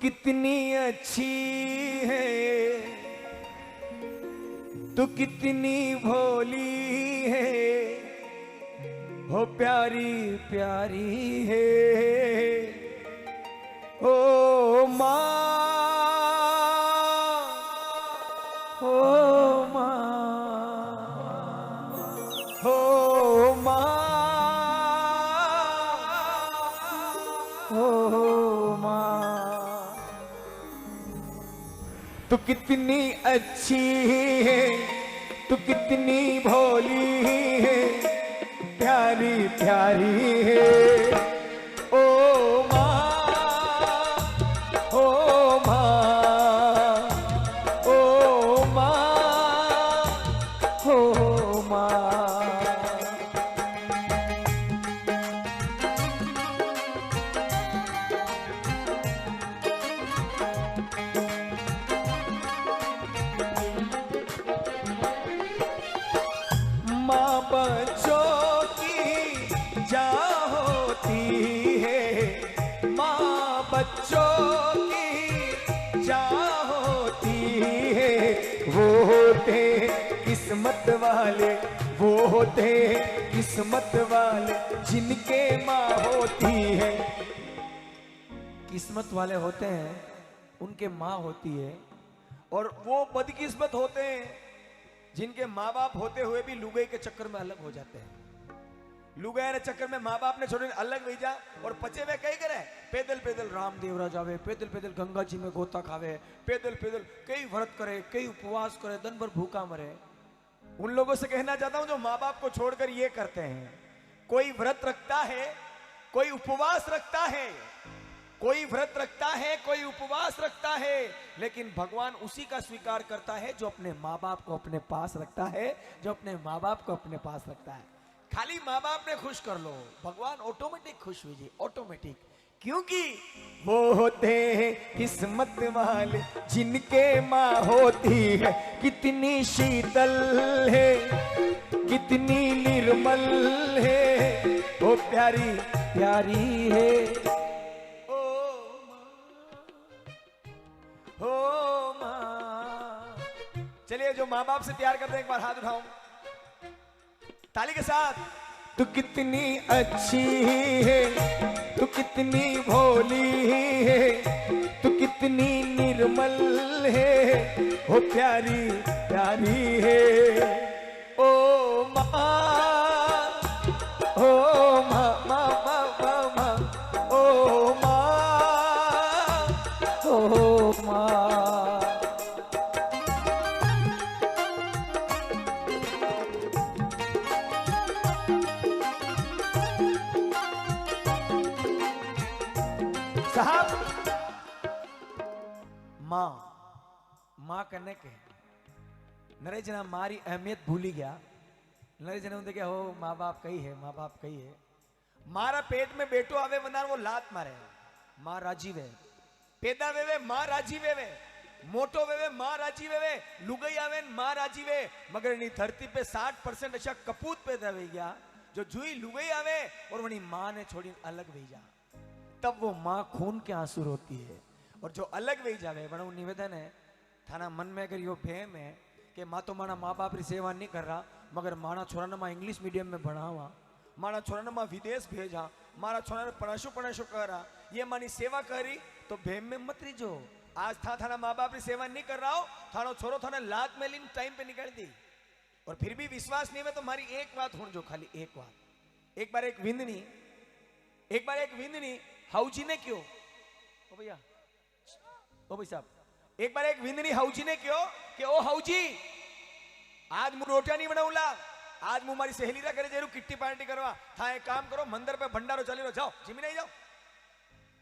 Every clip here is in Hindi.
कितनी अच्छी है, तू कितनी भोली है, हो प्यारी प्यारी है, ओ माँ, ओ माँ, ओ माँ, ओ माँ, तू कितनी अच्छी है, तू कितनी भोली है, प्यारी प्यारी है, ओ माँ, ओ माँ, ओ माँ, ओ माँ। माँ बच्चों की जान होती है, माँ बच्चों की जान होती है, वो होते किस्मत वाले, वो होते किस्मत वाले जिनके माँ होती है। किस्मत वाले होते हैं उनके माँ होती है, और वो बदकिस्मत होते हैं जिनके माँ बाप होते हुए भी लुगाई के चक्कर में अलग हो जाते हैं। लुगाई के चक्कर में माँ बाप ने छोड़े अलग भेजा और पचे हुए कई करे, पैदल पैदल रामदेवरा जावे, पैदल पैदल गंगा जी में गोता खावे, पैदल पैदल कई व्रत करे, कई उपवास करे, दिन भर भूखा मरे। उन लोगों से कहना चाहता हूं जो माँ बाप को छोड़कर ये करते हैं। कोई व्रत रखता है, कोई उपवास रखता है, कोई व्रत रखता है, कोई उपवास रखता है, लेकिन भगवान उसी का स्वीकार करता है जो अपने माँ बाप को अपने पास रखता है, जो अपने माँ बाप को अपने पास रखता है। खाली माँ बाप ने खुश कर लो, भगवान ऑटोमेटिक खुश हुई, ऑटोमेटिक, क्योंकि वो होते हैं किस्मत वाले जिनके माँ होती है। कितनी शीतल है, कितनी निर्मल है, वो प्यारी प्यारी है, हो माँ। चलिए जो माँ बाप से प्यार करते हैं एक बार हाथ उठाओ ताली के साथ। तू कितनी अच्छी है, तू कितनी भोली है, तू कितनी निर्मल है, हो प्यारी प्यारी है, ओ माँ, ओ माँ, माँ, माँ, माँ, माँ, ओ माँ, ओ माँ। साहब माँ, माँ करने के नरे जना मारी अहमियत भूली गया। नरे जना उनके क्या हो माँ बाप कही है, माँ बाप कही है। मारा पेट में बेटो आवे वनार वो लात मारे, माँ राजी वे, पैदा वेवे माँ राजी वेवे, मोटो वेवे माँ राजी वेवे, लुगई आवे माँ राजी वे, मगर इन्हीं धरती पे 60% ऐसा कपूत पैदा हो गया जो जुई लुगई आवे और वनी माँ ने छोड़ी अलग भेजा, तब वो माँ खून के आंसू रोती है। और जो अलग वही जावे बड़ा निवेदन है थाना मन में अगर यो भेम है कि माँ तो माना माँ बाप री सेवा नहीं कर रहा, मगर माना छोरा ने माँ इंग्लिश मीडियम में बढ़ावा, माना छोरा ने माँ विदेश भेजा, मारा छोरा ने पढ़ाशो पढ़ाशो करा, ये मानी सेवा करी, तो भेम में मत रहीजो। आज था थाना माँ बाप री सेवा नहीं कर रहा हो, थानो छोरो थाने लात में लीन टाइम पे निकाल दी, और फिर भी विश्वास नहीं है तो हमारी एक बात हो जो, खाली एक बात। एक बार एक विंदनी, एक बार एक विंदनी हाउजी ने क्यों, ओ भैया, ओ भाई साहब, एक बार एक विंदनी हाउजी ने क्यों कि ओ हाउजी आज मु रोटियां नहीं बनाऊला, आज मु मारी सहेली रा करे जेरू किट्टी पार्टी करवा था, एक काम करो मंदिर पे भंडारो चली लो, जाओ जिमी नहीं जाओ।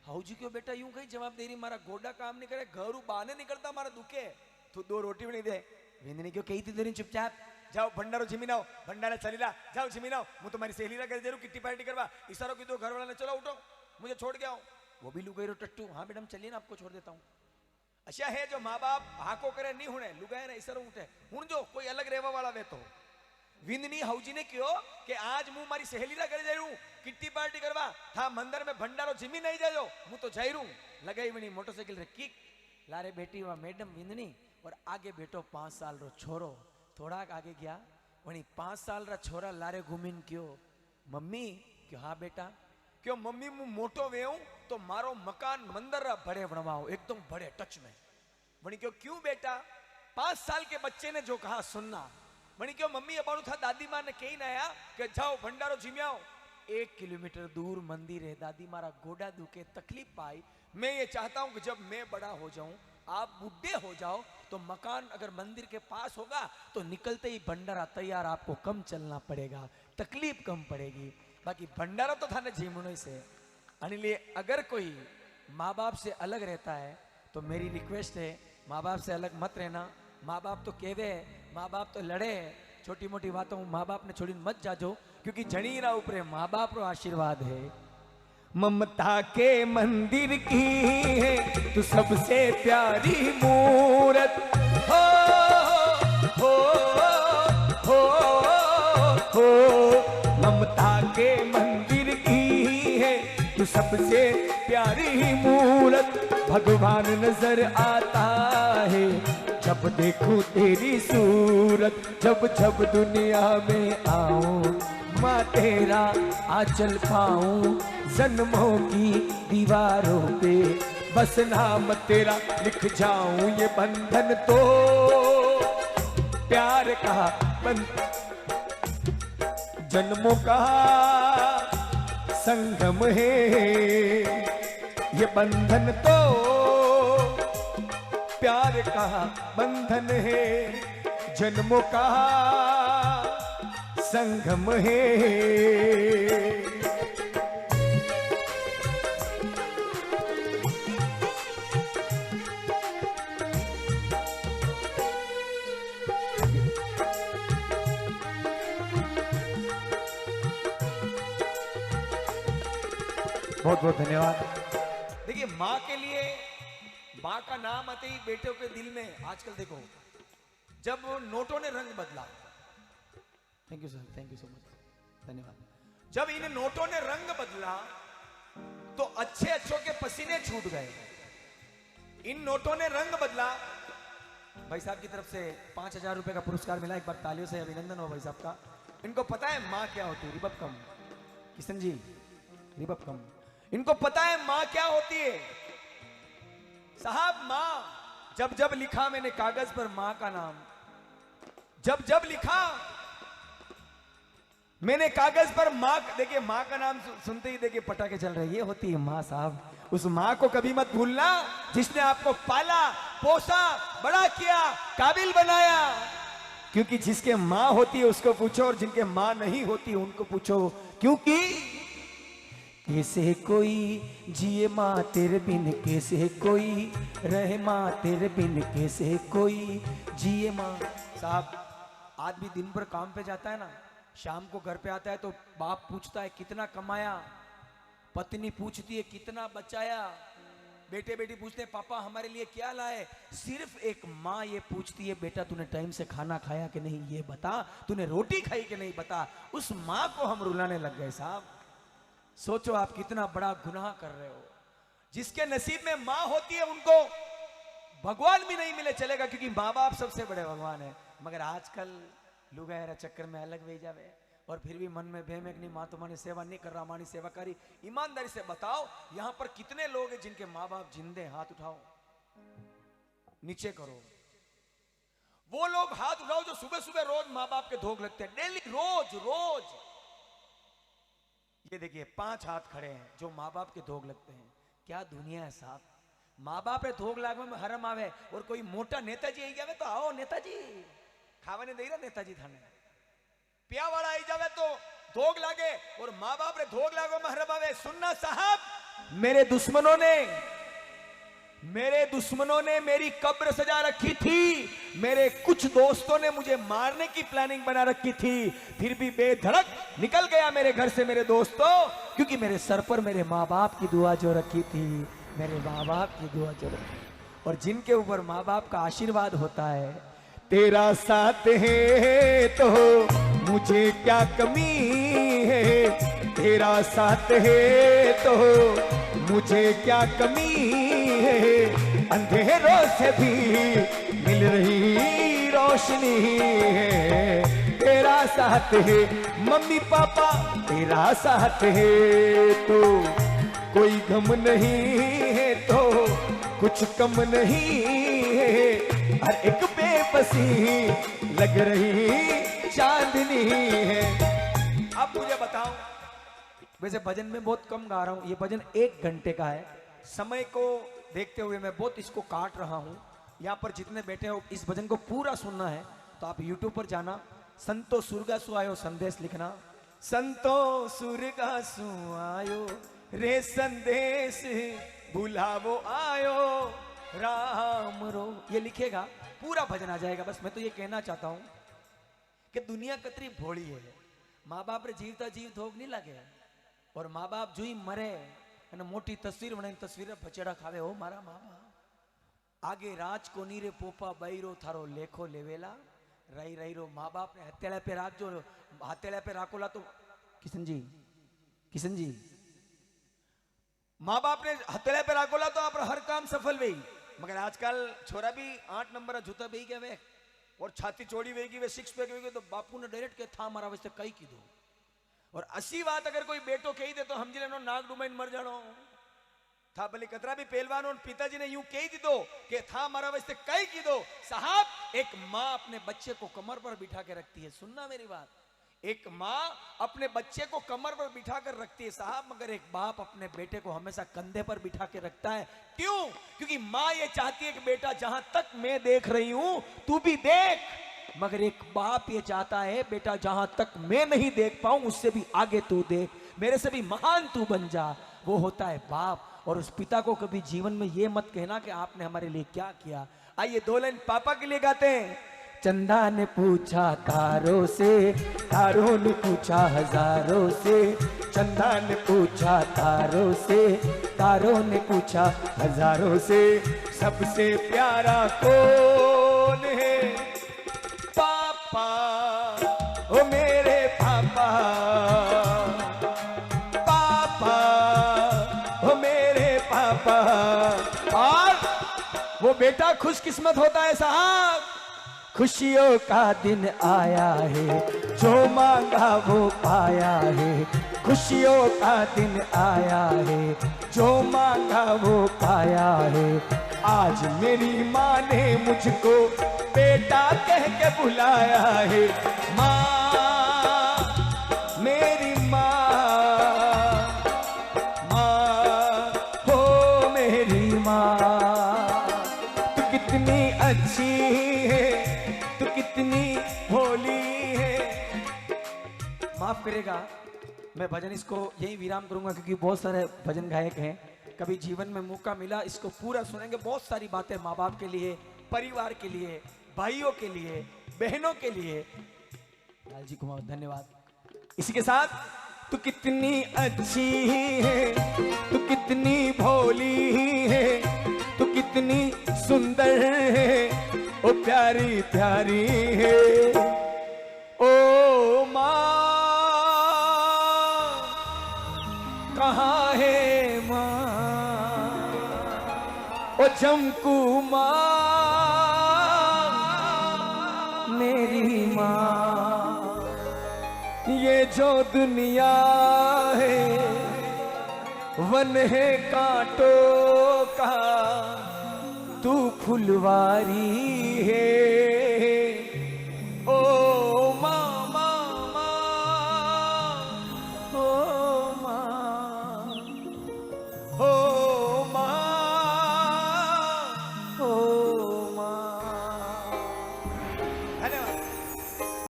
हाउजी क्यों बेटा यूं कहीं जवाब दे रही, मारा गोडा काम नहीं करे, घरू बाहर निकलता मारा दुखे, तू 2 रोटी भी नहीं दे। विंदनी क्यों कही थी तेरी चुपचाप, जाओ भंडारो जिमी नाओ, भंडारा चली ला, जाओ जिमी नाओ, मु तुम्हारी सहेली रा करे जेरू किट्टी पार्टी करवा, इशारों की दो घर वाला ने चलो उठो मुझे छोड़ के आओ। वो भी लुगाई रो टट्टू, हाँ मैडम चलिए ना आपको छोड़ देता हूँ। अच्छा है जो माँ बाप हाको करे नहीं हुने लुगाए ना इशारों उठे हुन जो कोई अलग रेवा वाला वे तो, વિંદની હવજીને કયો કે આજ હું મારી સહેલીના ઘરે જઈ રહું કિટ્ટી પાર્ટી કરવા હા મંદિર में भंडारो जिमी नहीं जाजो હું तो જઈ રહું लगाई वनी मोटरसाइकिल रे किक लारे बेटी वा मैडम विंदनी और आगे बैठो 5 साल रो छोरो थोड़ा आगे गया वनी 5 साल रा छोरा लारे घूमीन क्यों मम्मी क्यों हाँ बेटा क्यों मम्मी मु मोटो वेऊं तो मारो मकान मंदिर रा बड़े बनवाओ एकदम बड़े टच में वनी क्यों बेटा 5 साल के बच्चे ने जो कहा सुनना वनी क्यों मम्मी अबाणु था दादी माँ ने कही ना आया कि जाओ भंडारो जिम्याओ 1 किलोमीटर दूर मंदिर है दादी मारा गोडा दुखे तकलीफ पाई मैं ये चाहता हूं कि जब मैं बड़ा हो जाऊं आप बुढ़े हो जाओ तो मकान अगर मंदिर के पास होगा तो निकलते ही भंडारा तैयार आपको कम चलना पड़ेगा तकलीफ कम पड़ेगी बाकी भंडारा तो था ना जीवनों से अनिले अगर कोई माँ बाप से अलग रहता है तो मेरी रिक्वेस्ट है माँ बाप से अलग मत रहना माँ बाप तो कहवे माँ बाप तो लड़े छोटी मोटी बातों माँ बाप ने छोड़ी मत जाजो क्योंकि जनीरा ऊपर माँ बाप रो आशीर्वाद है ममता के मंदिर की है तू सबसे प्यारी मूरत हो हो हो हो ममता के मंदिर की है तू सबसे प्यारी मूरत भगवान नजर आता है जब देखूं तेरी सूरत जब जब दुनिया में आऊं माँ तेरा आंचल पाऊं जन्मों की दीवारों पे बस नाम तेरा लिख जाऊं ये बंधन तो प्यार का जन्मों का संगम है ये बंधन तो प्यार का बंधन है जन्मों का संगम है बहुत बहुत धन्यवाद। देखिए माँ के लिए माँ का नाम आते ही बेटों के दिल में आजकल देखो जब नोटों ने रंग बदला thank you sir thank you so much धन्यवाद जब इन नोटों ने रंग बदला तो अच्छे अच्छों के पसीने छूट गए इन नोटों ने रंग बदला भाई साहब की तरफ से 5,000 रुपए का पुरस्कार मिला एक बार तालियों से अभिनंदन हो भाई साहब का इनको पता है माँ क्या होती है रिबब कम किशन जी रिबब कम इनको पता है माँ क्या होती है साहब माँ जब जब लिखा मैंने कागज पर माँ का नाम जब जब लिखा मैंने कागज पर माँ देखिए माँ का नाम सुनते ही देखिए पटाखे चल रहे ये होती है माँ साहब उस माँ को कभी मत भूलना जिसने आपको पाला पोसा बड़ा किया काबिल बनाया क्योंकि जिसके माँ होती है उसको पूछो और जिनके माँ नहीं होती उनको पूछो क्योंकि कैसे कोई जिए माँ तेरे बिन कैसे कोई रहे माँ तेरे बिन कैसे कोई जिए माँ साहब आदमी दिन भर काम पे जाता है ना शाम को घर पे आता है तो बाप पूछता है कितना कमाया पत्नी पूछती है कितना बचाया बेटे बेटी पूछते हैं पापा हमारे लिए क्या लाए सिर्फ एक माँ ये पूछती है बेटा तूने टाइम से खाना खाया कि नहीं ये बता तूने रोटी खाई कि नहीं बता उस माँ को हम रुलाने लग गए साहब सोचो आप कितना बड़ा गुनाह कर रहे हो जिसके नसीब में माँ होती है उनको भगवान भी नहीं मिले चलेगा क्योंकि माँ बाप सबसे बड़े भगवान है मगर आजकल लुगायरा चक्कर में अलग वे जावे और फिर भी मन में बेमेक नहीं माँ तुम्हारी सेवा नहीं कर रहा मानी सेवा करी ईमानदारी से बताओ यहाँ पर कितने लोग हैं जिनके माँ बाप जिंदे हाथ उठाओ नीचे करो वो लोग हाथ उठाओ जो सुबह सुबह रोज माँ बाप के धोख लगते हैं डेली रोज रोज ये देखिए 5 हाथ खड़े हैं जो माँ बाप के धोख लगते हैं क्या दुनिया है साहब माँ बाप धोख लागवा में हरम आवे और कोई मोटा नेताजी आई जावे तो आओ नेताजी खावा नहीं दे रहा नेताजी थाने पिया वाला आई जावे तो धोख लागे और माँ बाप रे धोख लागवा में हरम आवे सुनना साहब मेरे दुश्मनों ने मेरी कब्र सजा रखी थी मेरे कुछ दोस्तों ने मुझे मारने की प्लानिंग बना रखी थी फिर भी बेधड़क निकल गया मेरे घर से मेरे दोस्तों क्योंकि मेरे सर पर मेरे माँ बाप की दुआ जो रखी थी मेरे माँ बाप की दुआ जो रखी और जिनके ऊपर माँ बाप का आशीर्वाद होता है तेरा साथ है तो मुझे क्या कमी है, तेरा साथ है तो मुझे क्या कमी है, अंधेरों से भी मिल रही रोशनी है, तेरा साथ है मम्मी पापा, तेरा साथ है तो कोई गम नहीं है, तो कुछ कम नहीं है, हर एक बेबसी लग रही चांदनी है। अब मुझे बताओ, वैसे भजन में बहुत कम गा रहा हूं, ये भजन 1 घंटे का है, समय को देखते हुए मैं बहुत इसको काट रहा हूं। यहाँ पर जितने बैठे हो इस भजन को पूरा सुनना है तो आप YouTube पर जाना, संतो सुरगासु आयो संदेश लिखना, संतो सुरगासु आयो रे संदेश बुलावो आयो राम रो, ये लिखेगा पूरा भजन आ जाएगा। बस मैं तो ये कहना चाहता हूं कि दुनिया कतरी भोली है, माँ बाप रे जीवता जीव धोग नहीं लगे, और माँ बाप जुई मरे અને મોટી તસવીર બનાવીને તસવીરે ભચેડા ખાવે હો મારા મા બાપ, આગે રાજ કોની રે પોપા બૈરો થારો લેખો લેવેલા, રહી રહી રો મા બાપ ને હથેળા पे રાખજો, હથેળા पे રાખોલા તો કિશનજી माँ बाप ने हथेले पे राखोला तो आप हर काम सफल वे, मगर आजकल छोरा भी 8 नंबर जूता बेही के वे और छाती चौड़ी वेगी वे 6 पैक वेगी, तो बापू ने डायरेक्ट के था मारा वैसे कई की दो, और असी बात अगर कोई बेटो कही दे तो हम जिले नाक डुमाइन मर जानो था, भले कतरा भी पहलवान और पिताजी ने यूं कही दी दो कि था मारा वैसे कई की दो। साहब, एक माँ अपने बच्चे को कमर पर बिठा के रखती है, सुनना मेरी बात, एक माँ अपने बच्चे को कमर पर बिठा कर रखती है साहब, मगर एक बाप अपने बेटे को हमेशा कंधे पर बिठा के रखता है। क्यों? क्योंकि माँ ये चाहती है कि बेटा जहां तक मैं देख रही हूं तू भी देख, मगर एक बाप ये चाहता है बेटा जहां तक मैं नहीं देख पाऊं उससे भी आगे तू देख, मेरे से भी महान तू बन जा, वो होता है बाप। और उस पिता को कभी जीवन में ये मत कहना कि आपने हमारे लिए क्या किया। आइए 2 लाइन पापा के लिए गाते हैं। चंदा ने पूछा तारों से, तारों ने पूछा हजारों से, चंदा ने पूछा तारों से, तारों ने पूछा हजारों से, सबसे प्यारा कौन है? पापा, ओ मेरे पापा, पापा, ओ मेरे पापा। और वो बेटा खुशकिस्मत होता है साहब, खुशियों का दिन आया है, जो मांगा वो पाया है, खुशियों का दिन आया है, जो मांगा वो पाया है। आज मेरी माँ ने मुझको बेटा कह के बुलाया है, माँ मेरी माँ, माँ हो मेरी माँ, तू कितनी अच्छी है, तू कितनी भोली है। माफ करेगा, मैं भजन इसको यही विराम करूंगा क्योंकि बहुत सारे भजन गायक हैं, कभी जीवन में मौका मिला इसको पूरा सुनेंगे। बहुत सारी बातें माँ बाप के लिए, परिवार के लिए, भाइयों के लिए, बहनों के लिए। लालजी कुमार धन्यवाद। इसी के साथ तू कितनी अच्छी है, तू कितनी भोली है, तू कितनी सुंदर है, ओ प्यारी प्यारी है। ओ माँ कहाँ है माँ, ओ चमकू माँ मेरी माँ, ये जो दुनिया है वन है कांटों का, तू फुलवारी है।